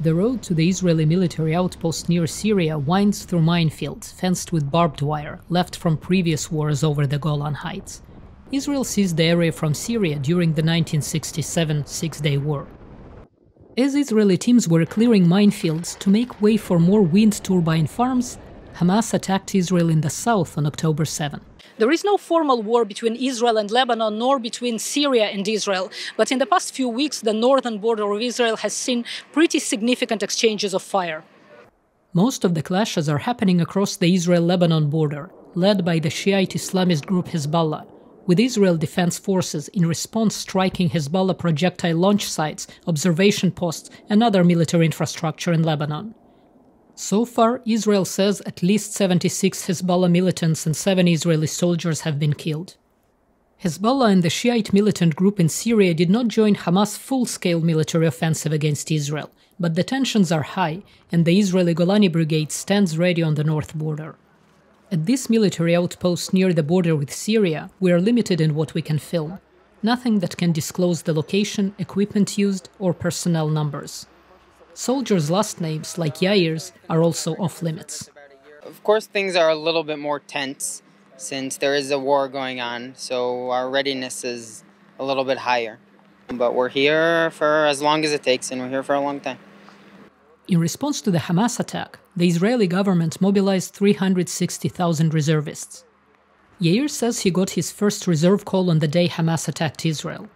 The road to the Israeli military outpost near Syria winds through minefields fenced with barbed wire, left from previous wars over the Golan Heights. Israel seized the area from Syria during the 1967 Six-Day War. As Israeli teams were clearing minefields to make way for more wind turbine farms, Hamas attacked Israel in the south on October 7. There is no formal war between Israel and Lebanon, nor between Syria and Israel. But in the past few weeks, the northern border of Israel has seen pretty significant exchanges of fire. Most of the clashes are happening across the Israel-Lebanon border, led by the Shiite Islamist group Hezbollah, with Israel Defense Forces in response striking Hezbollah projectile launch sites, observation posts, and other military infrastructure in Lebanon. So far, Israel says at least 76 Hezbollah militants and 7 Israeli soldiers have been killed. Hezbollah and the Shiite militant group in Syria did not join Hamas' full-scale military offensive against Israel, but the tensions are high, and the Israeli Golani brigade stands ready on the north border. At this military outpost near the border with Syria, we are limited in what we can film. Nothing that can disclose the location, equipment used, or personnel numbers. Soldiers' last names, like Yair's, are also off-limits. Of course, things are a little bit more tense since there is a war going on, so our readiness is a little bit higher. But we're here for as long as it takes, and we're here for a long time. In response to the Hamas attack, the Israeli government mobilized 360,000 reservists. Yair says he got his first reserve call on the day Hamas attacked Israel.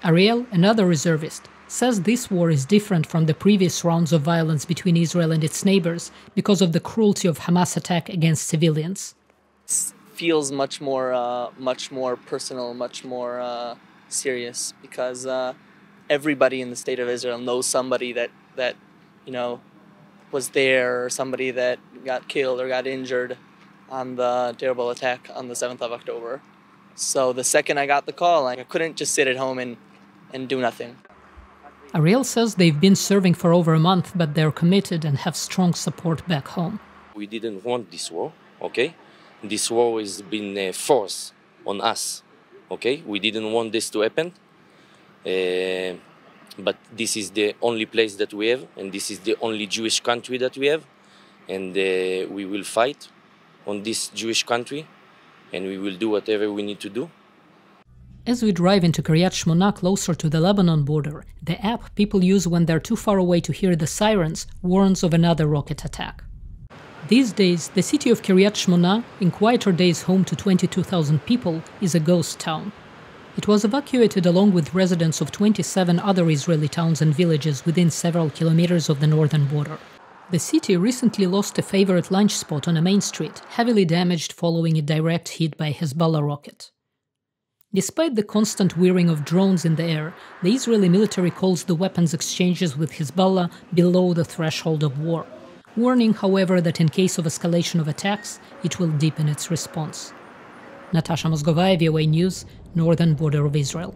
Ariel, another reservist, says this war is different from the previous rounds of violence between Israel and its neighbors because of the cruelty of Hamas' attack against civilians. It feels much more personal, much more serious, because everybody in the state of Israel knows somebody that was there, or somebody that got killed or got injured on the terrible attack on the 7th of October. So the second I got the call, I couldn't just sit at home and do nothing. Ariel says they've been serving for over a month, but they're committed and have strong support back home. We didn't want this war, okay? This war has been forced on us, okay? We didn't want this to happen, but this is the only place that we have, and this is the only Jewish country that we have, and we will fight on this Jewish country, and we will do whatever we need to do. As we drive into Kiryat Shmona closer to the Lebanon border, the app people use when they're too far away to hear the sirens warns of another rocket attack. These days, the city of Kiryat Shmona, in quieter days home to 22,000 people, is a ghost town. It was evacuated along with residents of 27 other Israeli towns and villages within several kilometers of the northern border. The city recently lost a favorite lunch spot on a main street, heavily damaged following a direct hit by a Hezbollah rocket. Despite the constant whirring of drones in the air, the Israeli military calls the weapons exchanges with Hezbollah below the threshold of war, warning, however, that in case of escalation of attacks, it will deepen its response. Natasha, Mozgovaya, VOANews, northern border of Israel.